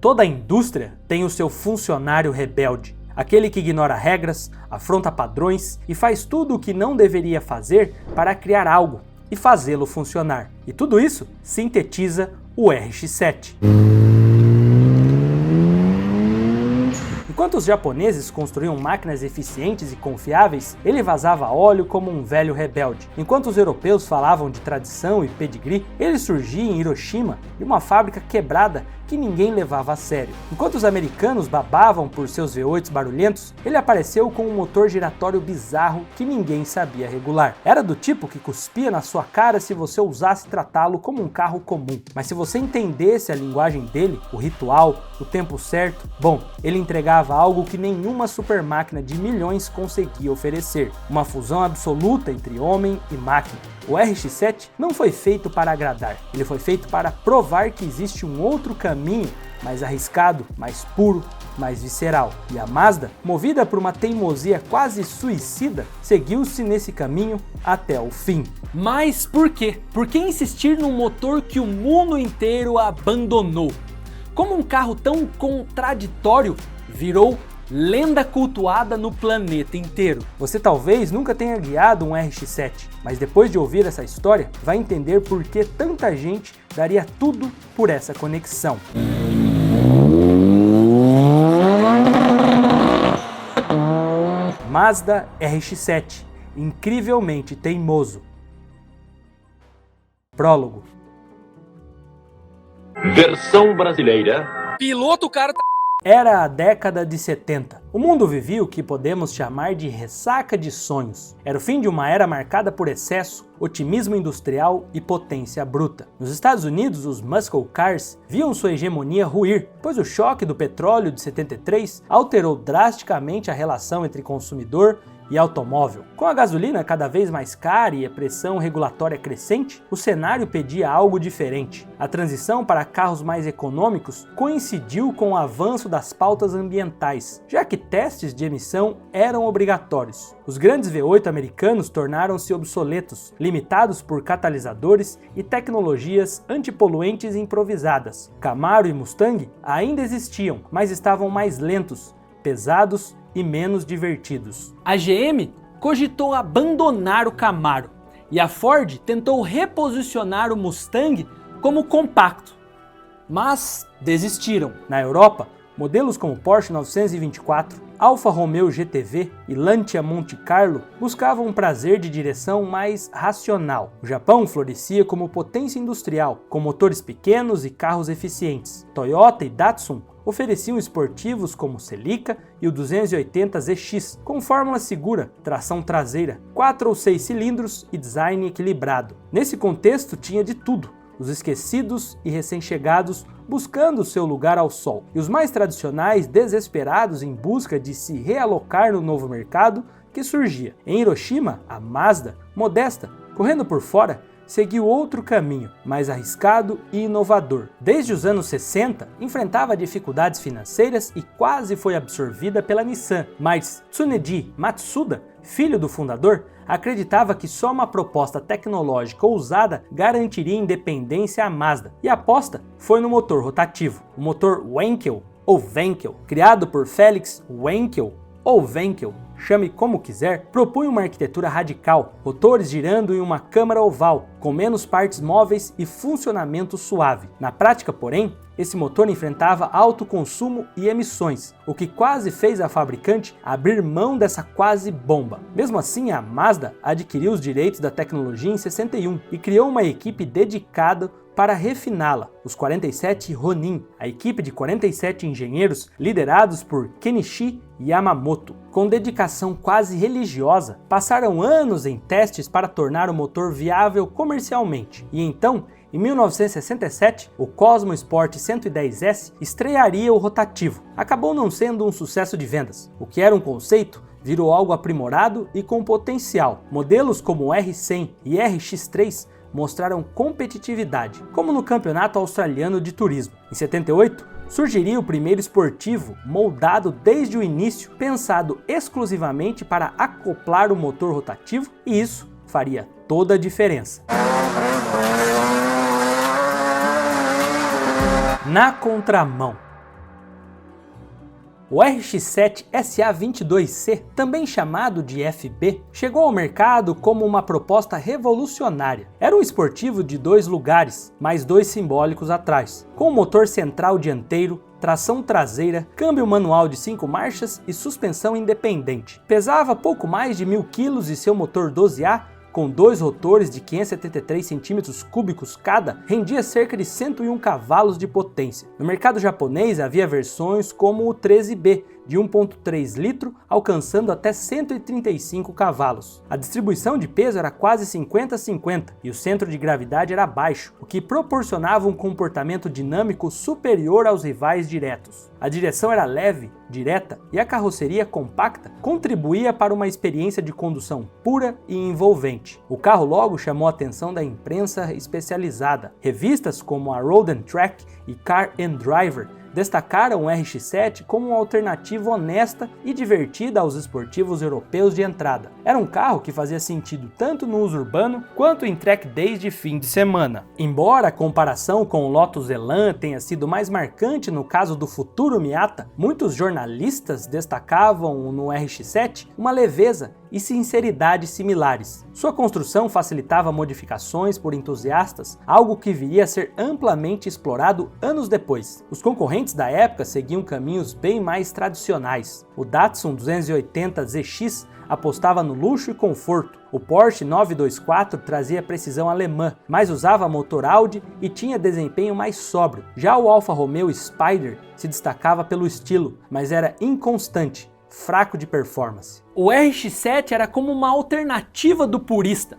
Toda a indústria tem o seu funcionário rebelde, aquele que ignora regras, afronta padrões e faz tudo o que não deveria fazer para criar algo e fazê-lo funcionar. E tudo isso sintetiza o RX-7. Enquanto os japoneses construíam máquinas eficientes e confiáveis, ele vazava óleo como um velho rebelde. Enquanto os europeus falavam de tradição e pedigree, ele surgia em Hiroshima de uma fábrica quebrada que ninguém levava a sério. Enquanto os americanos babavam por seus V8s barulhentos, ele apareceu com um motor giratório bizarro que ninguém sabia regular. Era do tipo que cuspia na sua cara se você ousasse tratá-lo como um carro comum. Mas se você entendesse a linguagem dele, o ritual, o tempo certo, bom, ele entregava algo que nenhuma super máquina de milhões conseguia oferecer. Uma fusão absoluta entre homem e máquina. O RX-7 não foi feito para agradar, ele foi feito para provar que existe um outro caminho mais arriscado, mais puro, mais visceral. E a Mazda, movida por uma teimosia quase suicida, seguiu-se nesse caminho até o fim. Mas por quê? Por que insistir num motor que o mundo inteiro abandonou? Como um carro tão contraditório virou lenda cultuada no planeta inteiro? Você talvez nunca tenha guiado um RX-7, mas depois de ouvir essa história, vai entender por que tanta gente daria tudo por essa conexão. Mazda RX-7, incrivelmente teimoso. Prólogo. Versão brasileira. Piloto, cara. Era a década de 70. O mundo vivia o que podemos chamar de ressaca de sonhos. Era o fim de uma era marcada por excesso, otimismo industrial e potência bruta. Nos Estados Unidos, os muscle cars viam sua hegemonia ruir, pois o choque do petróleo de 73 alterou drasticamente a relação entre consumidor e automóvel. Com a gasolina cada vez mais cara e a pressão regulatória crescente, o cenário pedia algo diferente. A transição para carros mais econômicos coincidiu com o avanço das pautas ambientais, já que testes de emissão eram obrigatórios. Os grandes V8 americanos tornaram-se obsoletos, limitados por catalisadores e tecnologias antipoluentes improvisadas. Camaro e Mustang ainda existiam, mas estavam mais lentos, pesados e menos divertidos. A GM cogitou abandonar o Camaro e a Ford tentou reposicionar o Mustang como compacto, mas desistiram. Na Europa, modelos como Porsche 924, Alfa Romeo GTV e Lancia Monte Carlo buscavam um prazer de direção mais racional. O Japão florescia como potência industrial, com motores pequenos e carros eficientes. Toyota e Datsun ofereciam esportivos como o Celica e o 280 ZX, com fórmula segura, tração traseira, 4 ou 6 cilindros e design equilibrado. Nesse contexto tinha de tudo, os esquecidos e recém-chegados buscando seu lugar ao sol, e os mais tradicionais desesperados em busca de se realocar no novo mercado que surgia. Em Hiroshima, a Mazda, modesta, correndo por fora, seguiu outro caminho, mais arriscado e inovador. Desde os anos 60, enfrentava dificuldades financeiras e quase foi absorvida pela Nissan, mas Tsuneji Matsuda, filho do fundador, acreditava que só uma proposta tecnológica ousada garantiria independência à Mazda, e a aposta foi no motor rotativo, o motor Wankel ou Wankel, criado por Felix Wankel ou Wankel, chame como quiser, propunha uma arquitetura radical, rotores girando em uma câmara oval, com menos partes móveis e funcionamento suave. Na prática, porém, esse motor enfrentava alto consumo e emissões, o que quase fez a fabricante abrir mão dessa quase bomba. Mesmo assim, a Mazda adquiriu os direitos da tecnologia em 61 e criou uma equipe dedicada para refiná-la, os 47 Ronin, a equipe de 47 engenheiros liderados por Kenichi Yamamoto. Com dedicação quase religiosa, passaram anos em testes para tornar o motor viável comercialmente, e então, em 1967, o Cosmo Sport 110S estrearia o rotativo. Acabou não sendo um sucesso de vendas. O que era um conceito virou algo aprimorado e com potencial. Modelos como o R100 e RX3 mostraram competitividade, como no Campeonato Australiano de Turismo. Em 78, surgiria o primeiro esportivo moldado desde o início, pensado exclusivamente para acoplar o motor rotativo, e isso faria toda a diferença. Na contramão, O RX-7 SA22C, também chamado de FB, chegou ao mercado como uma proposta revolucionária. Era um esportivo de 2 lugares, mais 2 simbólicos atrás, com motor central dianteiro, tração traseira, câmbio manual de 5 marchas e suspensão independente. Pesava pouco mais de 1000 kg e seu motor 12A, com 2 rotores de 573 cm3 cada, rendia cerca de 101 cavalos de potência. No mercado japonês havia versões como o 13B, de 1.3 litro, alcançando até 135 cavalos. A distribuição de peso era quase 50-50 e o centro de gravidade era baixo, o que proporcionava um comportamento dinâmico superior aos rivais diretos. A direção era leve, direta e a carroceria compacta contribuía para uma experiência de condução pura e envolvente. O carro logo chamou a atenção da imprensa especializada. Revistas como a Road & Track e Car & Driver destacaram o RX-7 como uma alternativa honesta e divertida aos esportivos europeus de entrada. Era um carro que fazia sentido tanto no uso urbano quanto em track days de fim de semana. Embora a comparação com o Lotus Elan tenha sido mais marcante no caso do futuro Miata, muitos jornalistas destacavam no RX-7 uma leveza e sinceridade similares. Sua construção facilitava modificações por entusiastas, algo que viria a ser amplamente explorado anos depois. Os concorrentes da época seguiam caminhos bem mais tradicionais. O Datsun 280 ZX apostava no luxo e conforto. O Porsche 924 trazia precisão alemã, mas usava motor Audi e tinha desempenho mais sóbrio. Já o Alfa Romeo Spider se destacava pelo estilo, mas era inconstante, fraco de performance. O RX-7 era como uma alternativa do purista.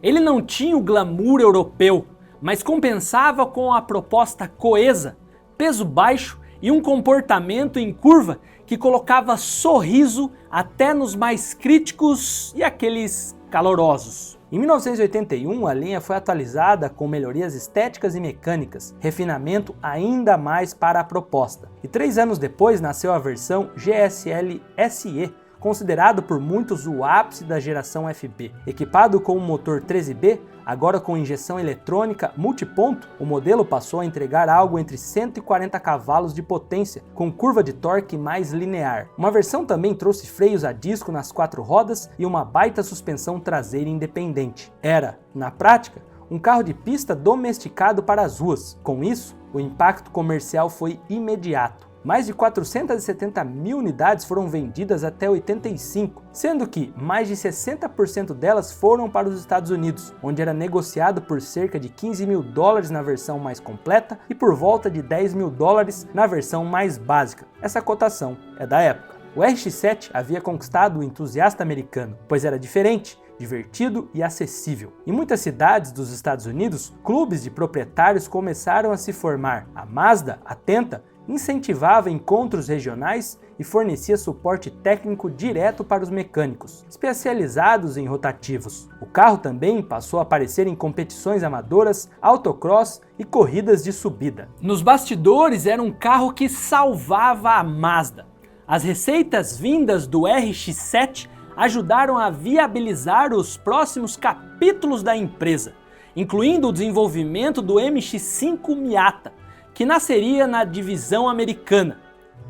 Ele não tinha o glamour europeu, mas compensava com a proposta coesa, peso baixo e um comportamento em curva que colocava sorriso até nos mais críticos e aqueles calorosos. Em 1981, a linha foi atualizada com melhorias estéticas e mecânicas, refinamento ainda mais para a proposta. E 3 anos depois nasceu a versão GSL SE, considerado por muitos o ápice da geração FB. Equipado com um motor 13B, agora com injeção eletrônica multiponto, o modelo passou a entregar algo entre 140 cavalos de potência, com curva de torque mais linear. Uma versão também trouxe freios a disco nas 4 rodas e uma baita suspensão traseira independente. Era, na prática, um carro de pista domesticado para as ruas. Com isso, o impacto comercial foi imediato. Mais de 470 mil unidades foram vendidas até 85, sendo que mais de 60% delas foram para os Estados Unidos, onde era negociado por cerca de $15 mil na versão mais completa e por volta de $10 mil na versão mais básica. Essa cotação é da época. O RX-7 havia conquistado o entusiasta americano, pois era diferente, divertido e acessível. Em muitas cidades dos Estados Unidos, clubes de proprietários começaram a se formar. A Mazda, atenta, incentivava encontros regionais e fornecia suporte técnico direto para os mecânicos, especializados em rotativos. O carro também passou a aparecer em competições amadoras, autocross e corridas de subida. Nos bastidores era um carro que salvava a Mazda. As receitas vindas do RX-7 ajudaram a viabilizar os próximos capítulos da empresa, incluindo o desenvolvimento do MX-5 Miata, que nasceria na divisão americana,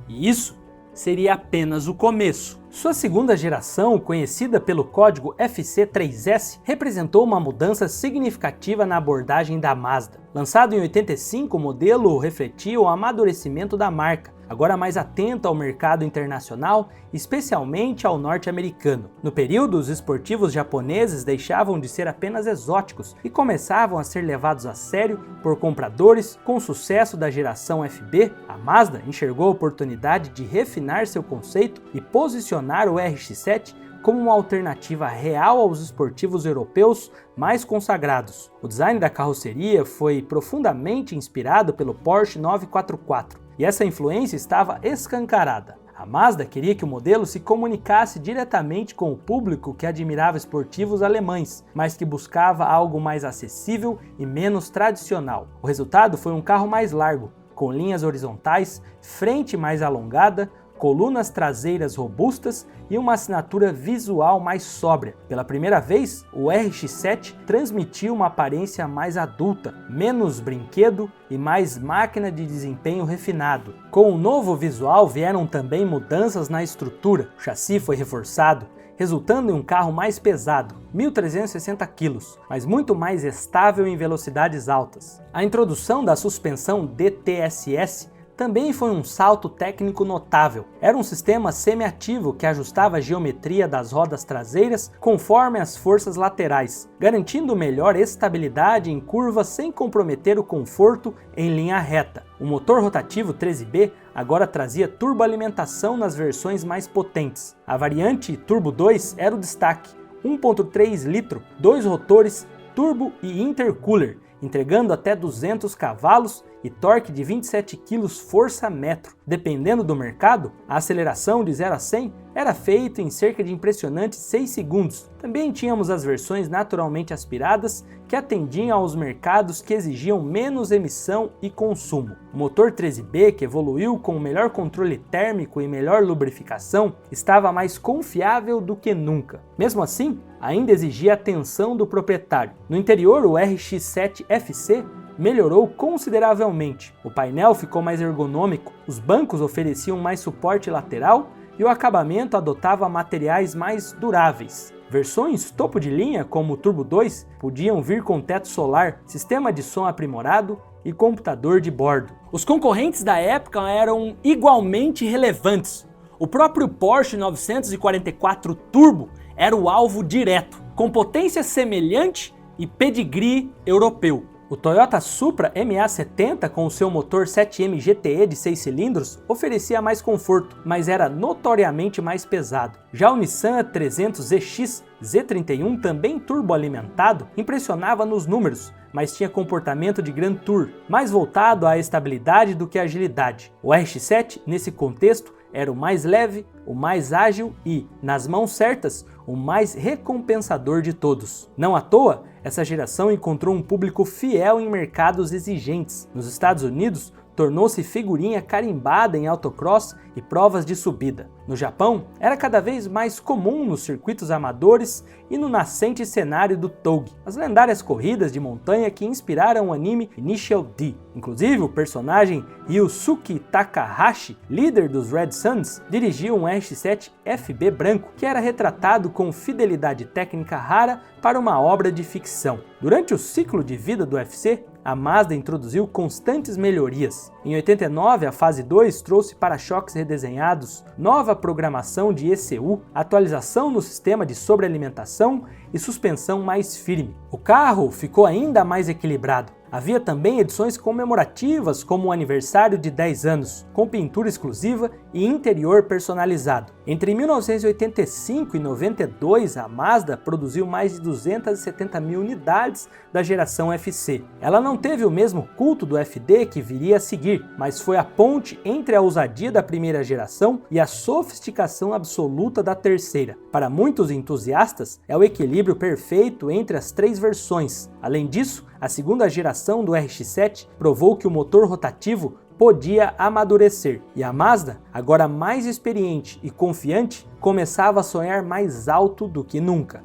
e isso seria apenas o começo. Sua segunda geração, conhecida pelo código FC3S, representou uma mudança significativa na abordagem da Mazda. Lançado em 85, o modelo refletia o amadurecimento da marca, agora mais atenta ao mercado internacional, especialmente ao norte-americano. No período, os esportivos japoneses deixavam de ser apenas exóticos e começavam a ser levados a sério por compradores. Com o sucesso da geração FB, a Mazda enxergou a oportunidade de refinar seu conceito e posicionar o RX-7 como uma alternativa real aos esportivos europeus mais consagrados. O design da carroceria foi profundamente inspirado pelo Porsche 944, e essa influência estava escancarada. A Mazda queria que o modelo se comunicasse diretamente com o público que admirava esportivos alemães, mas que buscava algo mais acessível e menos tradicional. O resultado foi um carro mais largo, com linhas horizontais, frente mais alongada, colunas traseiras robustas e uma assinatura visual mais sóbria. Pela primeira vez, o RX-7 transmitiu uma aparência mais adulta, menos brinquedo e mais máquina de desempenho refinado. Com o novo visual vieram também mudanças na estrutura. O chassi foi reforçado, resultando em um carro mais pesado, 1.360 kg, mas muito mais estável em velocidades altas. A introdução da suspensão DTSS também foi um salto técnico notável. Era um sistema semiativo que ajustava a geometria das rodas traseiras conforme as forças laterais, garantindo melhor estabilidade em curvas sem comprometer o conforto em linha reta. O motor rotativo 13B agora trazia turboalimentação nas versões mais potentes. A variante Turbo 2 era o destaque, 1.3 litro, 2 rotores, turbo e intercooler, entregando até 200 cavalos e torque de 27 kg força-metro. Dependendo do mercado, a aceleração de 0 a 100 era feita em cerca de impressionantes 6 segundos. Também tínhamos as versões naturalmente aspiradas, que atendiam aos mercados que exigiam menos emissão e consumo. O motor 13B, que evoluiu com o melhor controle térmico e melhor lubrificação, estava mais confiável do que nunca. Mesmo assim, ainda exigia atenção do proprietário. No interior, o RX-7 FC melhorou consideravelmente. O painel ficou mais ergonômico, os bancos ofereciam mais suporte lateral e o acabamento adotava materiais mais duráveis. Versões topo de linha, como o Turbo 2, podiam vir com teto solar, sistema de som aprimorado e computador de bordo. Os concorrentes da época eram igualmente relevantes. O próprio Porsche 944 Turbo era o alvo direto, com potência semelhante e pedigree europeu. O Toyota Supra MA70 com o seu motor 7M GTE de 6 cilindros oferecia mais conforto, mas era notoriamente mais pesado. Já o Nissan 300ZX Z31, também turboalimentado, impressionava nos números, mas tinha comportamento de Grand Tour, mais voltado à estabilidade do que à agilidade. O RX-7, nesse contexto, era o mais leve, o mais ágil e, nas mãos certas, o mais recompensador de todos. Não à toa, essa geração encontrou um público fiel em mercados exigentes. Nos Estados Unidos, tornou-se figurinha carimbada em autocross e provas de subida. No Japão, era cada vez mais comum nos circuitos amadores e no nascente cenário do Touge, as lendárias corridas de montanha que inspiraram o anime Initial D. Inclusive, o personagem Ryusuke Takahashi, líder dos Red Suns, dirigiu um RX-7 FB branco, que era retratado com fidelidade técnica rara para uma obra de ficção. Durante o ciclo de vida do UFC, a Mazda introduziu constantes melhorias. Em 89, a fase 2 trouxe para-choques redesenhados, nova programação de ECU, atualização no sistema de sobrealimentação e suspensão mais firme. O carro ficou ainda mais equilibrado. Havia também edições comemorativas, como o aniversário de 10 anos, com pintura exclusiva e interior personalizado. Entre 1985 e 92, a Mazda produziu mais de 270 mil unidades da geração FC. Ela não teve o mesmo culto do FD que viria a seguir, mas foi a ponte entre a ousadia da primeira geração e a sofisticação absoluta da terceira. Para muitos entusiastas, é o equilíbrio perfeito entre as três versões. Além disso, a segunda geração do RX-7 provou que o motor rotativo podia amadurecer, e a Mazda, agora mais experiente e confiante, começava a sonhar mais alto do que nunca.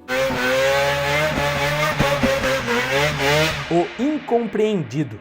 O incompreendido.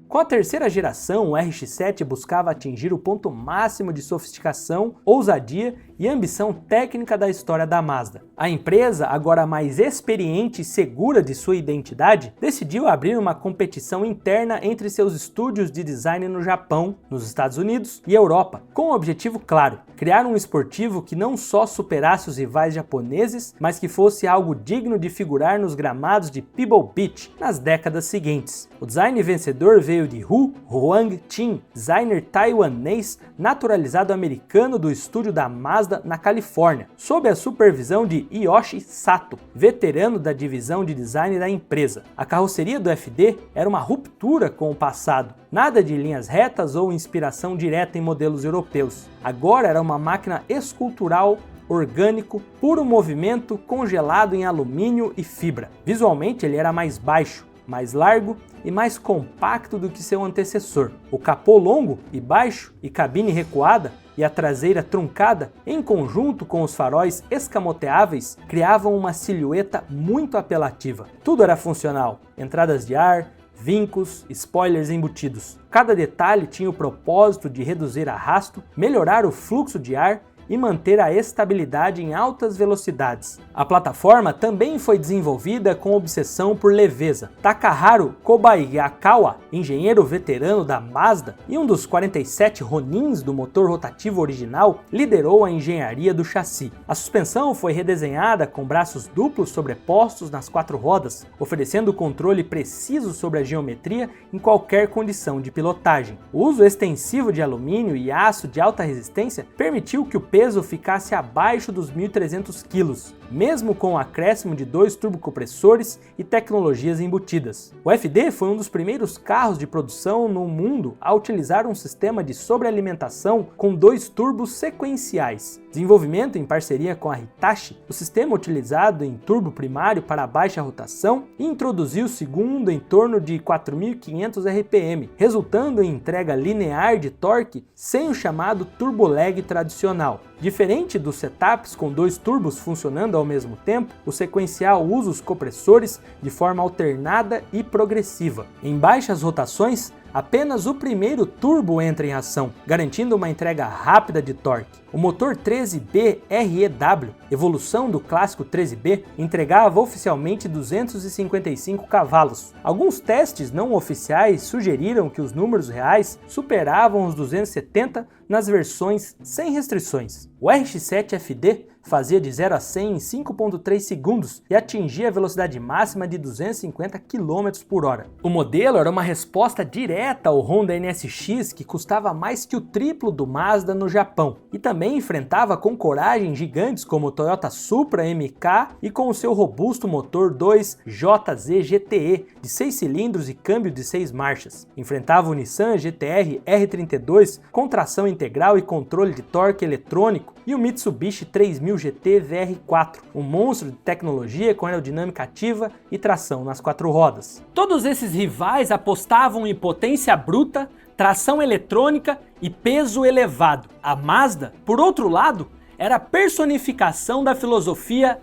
Com a terceira geração, o RX-7 buscava atingir o ponto máximo de sofisticação, ousadia e ambição técnica da história da Mazda. A empresa, agora mais experiente e segura de sua identidade, decidiu abrir uma competição interna entre seus estúdios de design no Japão, nos Estados Unidos e Europa, com um objetivo claro: criar um esportivo que não só superasse os rivais japoneses, mas que fosse algo digno de figurar nos gramados de Pebble Beach nas décadas seguintes. O design vencedor veio de Hu Huang-Chin, designer taiwanês naturalizado americano do estúdio da Mazda na Califórnia, sob a supervisão de Yoshi Sato, veterano da divisão de design da empresa. A carroceria do FD era uma ruptura com o passado, nada de linhas retas ou inspiração direta em modelos europeus. Agora era uma máquina escultural, orgânico, puro movimento, congelado em alumínio e fibra. Visualmente ele era mais baixo, mais largo e mais compacto do que seu antecessor. O capô longo e baixo e cabine recuada e a traseira truncada, em conjunto com os faróis escamoteáveis, criavam uma silhueta muito apelativa. Tudo era funcional: entradas de ar, vincos, spoilers embutidos. Cada detalhe tinha o propósito de reduzir arrasto, melhorar o fluxo de ar e manter a estabilidade em altas velocidades. A plataforma também foi desenvolvida com obsessão por leveza. Takaharu Kobayakawa, engenheiro veterano da Mazda e um dos 47 Ronins do motor rotativo original, liderou a engenharia do chassi. A suspensão foi redesenhada com braços duplos sobrepostos nas 4 rodas, oferecendo controle preciso sobre a geometria em qualquer condição de pilotagem. O uso extensivo de alumínio e aço de alta resistência permitiu que o peso ficasse abaixo dos 1.300 kg, mesmo com o acréscimo de 2 turbocompressores e tecnologias embutidas. O FD foi um dos primeiros carros de produção no mundo a utilizar um sistema de sobrealimentação com 2 turbos sequenciais. Desenvolvimento em parceria com a Hitachi, o sistema utilizado em turbo primário para baixa rotação introduziu o segundo em torno de 4.500 RPM, resultando em entrega linear de torque sem o chamado turbo lag tradicional. Diferente dos setups com 2 turbos funcionando ao mesmo tempo, o sequencial usa os compressores de forma alternada e progressiva. Em baixas rotações, apenas o primeiro turbo entra em ação, garantindo uma entrega rápida de torque. O motor 13B REW, evolução do clássico 13B, entregava oficialmente 255 cavalos. Alguns testes não oficiais sugeriram que os números reais superavam os 270 nas versões sem restrições. O RX-7 FD fazia de 0 a 100 em 5.3 segundos e atingia a velocidade máxima de 250 km por hora. O modelo era uma resposta direta ao Honda NSX, que custava mais que o triplo do Mazda no Japão, e também enfrentava com coragem gigantes como o Toyota Supra MK e com o seu robusto motor 2JZ GTE de 6 cilindros e câmbio de 6 marchas. Enfrentava o Nissan GT-R R32 com tração integral e controle de torque eletrônico e o Mitsubishi 3000 GT VR4, um monstro de tecnologia com aerodinâmica ativa e tração nas 4 rodas. Todos esses rivais apostavam em potência bruta, tração eletrônica e peso elevado. A Mazda, por outro lado, era a personificação da filosofia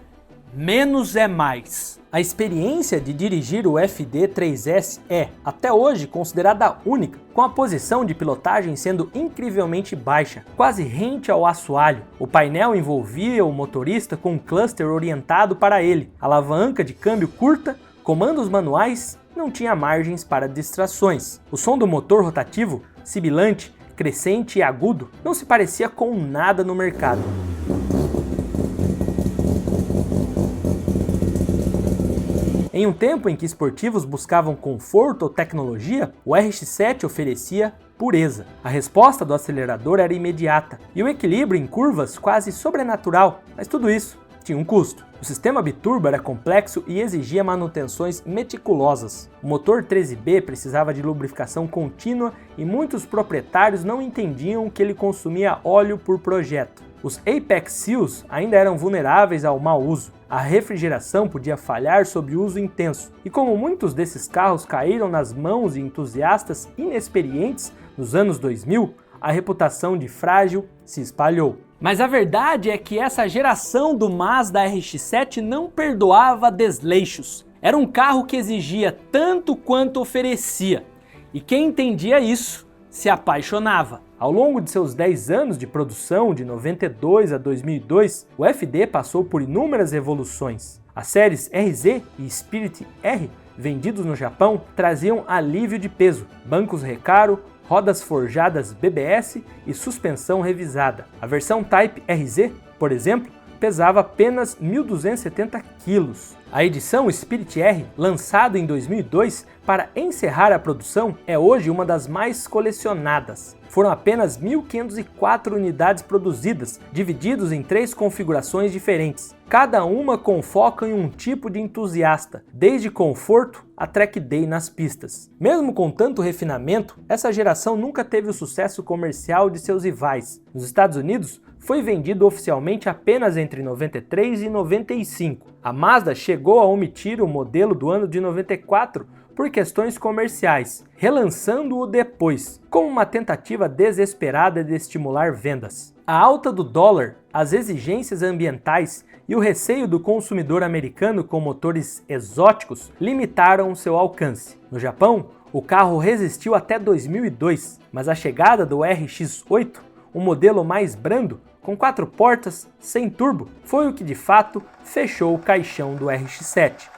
menos é mais. A experiência de dirigir o FD3S é, até hoje, considerada única, com a posição de pilotagem sendo incrivelmente baixa, quase rente ao assoalho. O painel envolvia o motorista com um cluster orientado para ele, alavanca de câmbio curta, comandos manuais, não tinha margens para distrações. O som do motor rotativo, sibilante, crescente e agudo, não se parecia com nada no mercado. Em um tempo em que esportivos buscavam conforto ou tecnologia, o RX-7 oferecia pureza. A resposta do acelerador era imediata e o equilíbrio em curvas quase sobrenatural, mas tudo isso tinha um custo. O sistema biturbo era complexo e exigia manutenções meticulosas. O motor 13B precisava de lubrificação contínua e muitos proprietários não entendiam que ele consumia óleo por projeto. Os Apex Seals ainda eram vulneráveis ao mau uso. A refrigeração podia falhar sob uso intenso. E como muitos desses carros caíram nas mãos de entusiastas inexperientes nos anos 2000, a reputação de frágil se espalhou. Mas a verdade é que essa geração do Mazda RX-7 não perdoava desleixos. Era um carro que exigia tanto quanto oferecia. E quem entendia isso se apaixonava. Ao longo de seus 10 anos de produção, de 92 a 2002, o FD passou por inúmeras evoluções. As séries RZ e Spirit R, vendidos no Japão, traziam alívio de peso, bancos Recaro, rodas forjadas BBS e suspensão revisada. A versão Type RZ, por exemplo, pesava apenas 1.270 kg. A edição Spirit R, lançada em 2002 para encerrar a produção, é hoje uma das mais colecionadas. Foram apenas 1.504 unidades produzidas, divididos em 3 configurações diferentes, cada uma com foco em um tipo de entusiasta, desde conforto a track day nas pistas. Mesmo com tanto refinamento, essa geração nunca teve o sucesso comercial de seus rivais. Nos Estados Unidos, foi vendido oficialmente apenas entre 93 e 95. A Mazda chegou a omitir o modelo do ano de 94 por questões comerciais, relançando-o depois, como uma tentativa desesperada de estimular vendas. A alta do dólar, as exigências ambientais e o receio do consumidor americano com motores exóticos limitaram seu alcance. No Japão, o carro resistiu até 2002, mas a chegada do RX-8, um modelo mais brando, com 4 portas, sem turbo, foi o que de fato fechou o caixão do RX-7.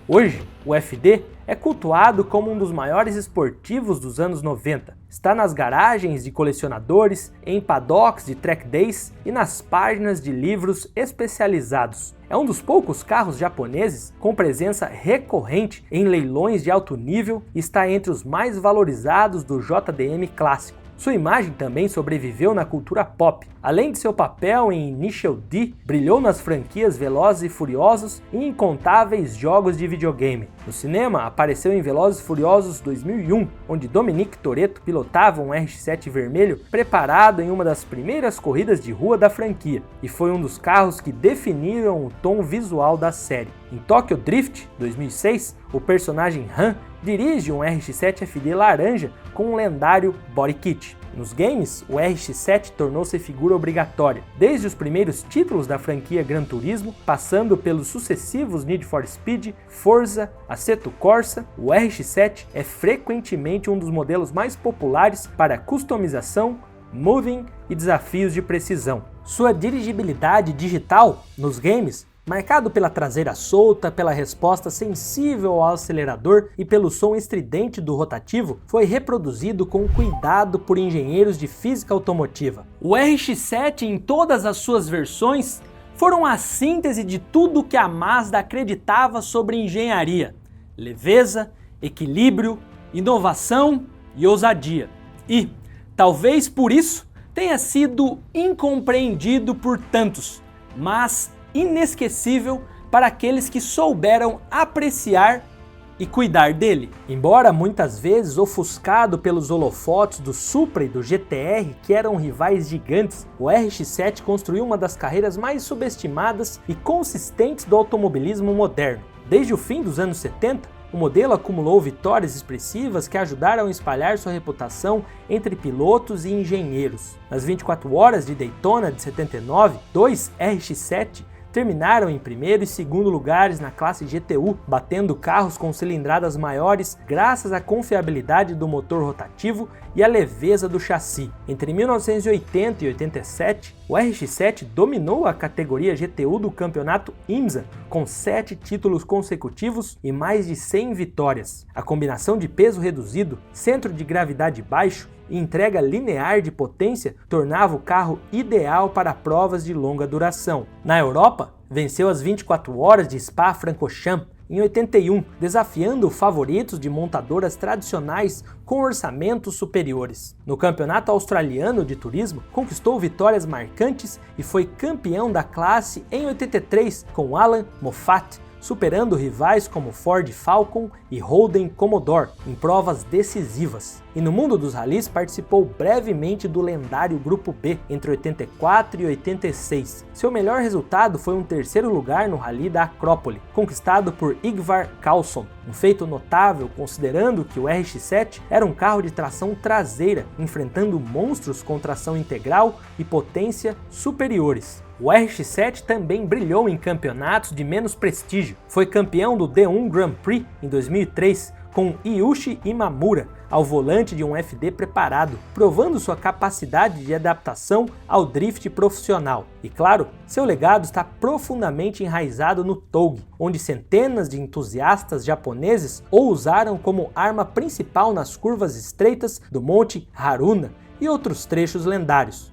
Hoje, o FD é cultuado como um dos maiores esportivos dos anos 90. Está nas garagens de colecionadores, em paddocks de track days e nas páginas de livros especializados. É um dos poucos carros japoneses com presença recorrente em leilões de alto nível e está entre os mais valorizados do JDM clássico. Sua imagem também sobreviveu na cultura pop. Além de seu papel em Initial D, brilhou nas franquias Velozes e Furiosos e em incontáveis jogos de videogame. No cinema, apareceu em Velozes e Furiosos 2001, onde Dominic Toretto pilotava um RX-7 vermelho preparado em uma das primeiras corridas de rua da franquia, e foi um dos carros que definiram o tom visual da série. Em Tokyo Drift 2006, o personagem Han dirige um RX-7 FD laranja com um lendário body kit. Nos games, o RX-7 tornou-se figura obrigatória, desde os primeiros títulos da franquia Gran Turismo, passando pelos sucessivos Need for Speed, Forza, Assetto Corsa. O RX-7 é frequentemente um dos modelos mais populares para customização, moving e desafios de precisão. Sua dirigibilidade digital nos games, marcado pela traseira solta, pela resposta sensível ao acelerador e pelo som estridente do rotativo, foi reproduzido com cuidado por engenheiros de física automotiva. O RX-7 em todas as suas versões foram a síntese de tudo que a Mazda acreditava sobre engenharia: leveza, equilíbrio, inovação e ousadia. E, talvez por isso, tenha sido incompreendido por tantos, mas inesquecível para aqueles que souberam apreciar e cuidar dele. Embora muitas vezes ofuscado pelos holofotes do Supra e do GTR, que eram rivais gigantes, o RX-7 construiu uma das carreiras mais subestimadas e consistentes do automobilismo moderno. Desde o fim dos anos 70, o modelo acumulou vitórias expressivas que ajudaram a espalhar sua reputação entre pilotos e engenheiros. Nas 24 horas de Daytona de 79, 2 RX-7 terminaram em primeiro e segundo lugares na classe GTU, batendo carros com cilindradas maiores graças à confiabilidade do motor rotativo e à leveza do chassi. Entre 1980 e 87, o RX-7 dominou a categoria GTU do campeonato IMSA, com 7 títulos consecutivos e mais de 100 vitórias. A combinação de peso reduzido, centro de gravidade baixo e entrega linear de potência tornava o carro ideal para provas de longa duração. Na Europa, venceu as 24 horas de Spa-Francorchamps em 81, desafiando favoritos de montadoras tradicionais com orçamentos superiores. No Campeonato Australiano de Turismo, conquistou vitórias marcantes e foi campeão da classe em 83 com Alan Moffat, superando rivais como Ford Falcon e Holden Commodore em provas decisivas. E no mundo dos rallies participou brevemente do lendário Grupo B entre 84 e 86. Seu melhor resultado foi um terceiro lugar no Rally da Acrópole, conquistado por Ingvar Carlsson, um feito notável considerando que o RX-7 era um carro de tração traseira, enfrentando monstros com tração integral e potência superiores. O RX-7 também brilhou em campeonatos de menos prestígio. Foi campeão do D1 Grand Prix em 2003 com Yuichi Imamura ao volante de um FD preparado, provando sua capacidade de adaptação ao drift profissional. E claro, seu legado está profundamente enraizado no Touge, onde centenas de entusiastas japoneses o usaram como arma principal nas curvas estreitas do Monte Haruna e outros trechos lendários.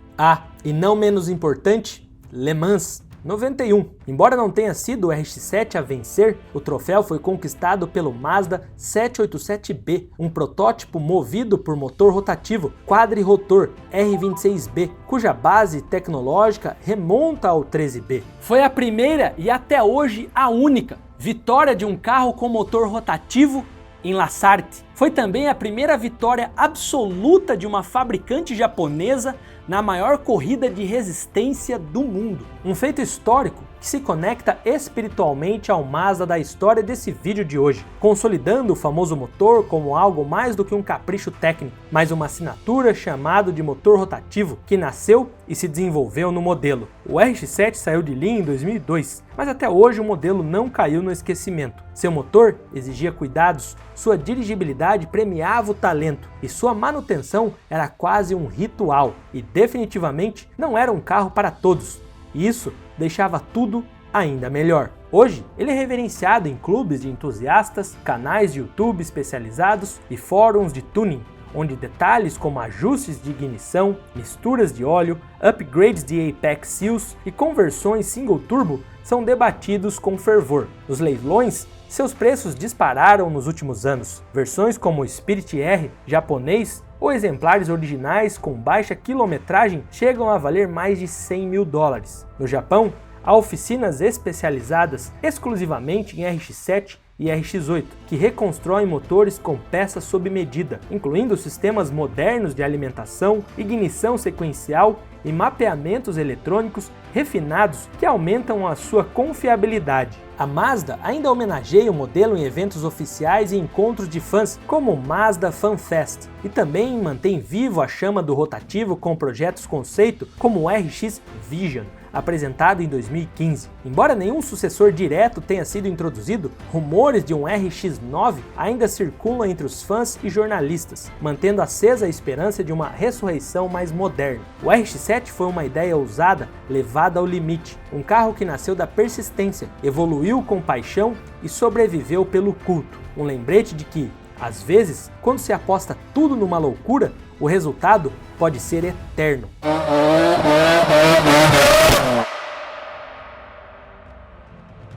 E não menos importante, Le Mans 91. Embora não tenha sido o RX-7 a vencer, o troféu foi conquistado pelo Mazda 787B, um protótipo movido por motor rotativo quadrirotor R26B, cuja base tecnológica remonta ao 13B. Foi a primeira e até hoje a única vitória de um carro com motor rotativo em La Sarthe. Foi também a primeira vitória absoluta de uma fabricante japonesa na maior corrida de resistência do mundo. Um feito histórico que se conecta espiritualmente ao Mazda da história desse vídeo de hoje, consolidando o famoso motor como algo mais do que um capricho técnico, mas uma assinatura chamada de motor rotativo, que nasceu e se desenvolveu no modelo. O RX-7 saiu de linha em 2002, mas até hoje o modelo não caiu no esquecimento. Seu motor exigia cuidados, sua dirigibilidade premiava o talento e sua manutenção era quase um ritual, e definitivamente não era um carro para todos. E isso deixava tudo ainda melhor. Hoje, ele é reverenciado em clubes de entusiastas, canais de YouTube especializados e fóruns de tuning, onde detalhes como ajustes de ignição, misturas de óleo, upgrades de Apex Seals e conversões single turbo são debatidos com fervor. Nos leilões, seus preços dispararam nos últimos anos. Versões como o Spirit R japonês ou exemplares originais com baixa quilometragem chegam a valer mais de 100 mil dólares. No Japão, há oficinas especializadas exclusivamente em RX-7 e RX-8, que reconstroem motores com peças sob medida, incluindo sistemas modernos de alimentação, ignição sequencial e mapeamentos eletrônicos refinados que aumentam a sua confiabilidade. A Mazda ainda homenageia o modelo em eventos oficiais e encontros de fãs, como o Mazda Fan Fest, e também mantém vivo a chama do rotativo com projetos conceito como o RX Vision, apresentado em 2015. Embora nenhum sucessor direto tenha sido introduzido, rumores de um RX-9 ainda circulam entre os fãs e jornalistas, mantendo acesa a esperança de uma ressurreição mais moderna. O RX-7 foi uma ideia ousada levada ao limite, um carro que nasceu da persistência, evoluiu com paixão e sobreviveu pelo culto. Um lembrete de que, às vezes, quando se aposta tudo numa loucura, o resultado pode ser eterno.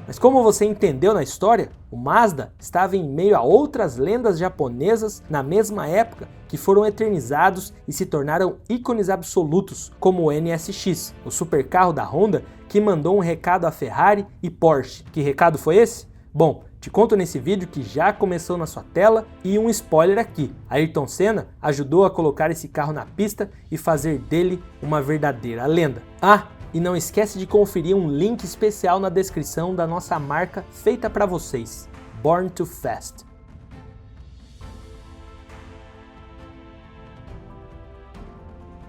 Mas como você entendeu na história, o Mazda estava em meio a outras lendas japonesas na mesma época que foram eternizados e se tornaram ícones absolutos, como o NSX, o supercarro da Honda que mandou um recado à Ferrari e Porsche. Que recado foi esse? Bom, te conto nesse vídeo que já começou na sua tela e um spoiler aqui. Ayrton Senna ajudou a colocar esse carro na pista e fazer dele uma verdadeira lenda. E não esquece de conferir um link especial na descrição da nossa marca feita para vocês, Born to Fast.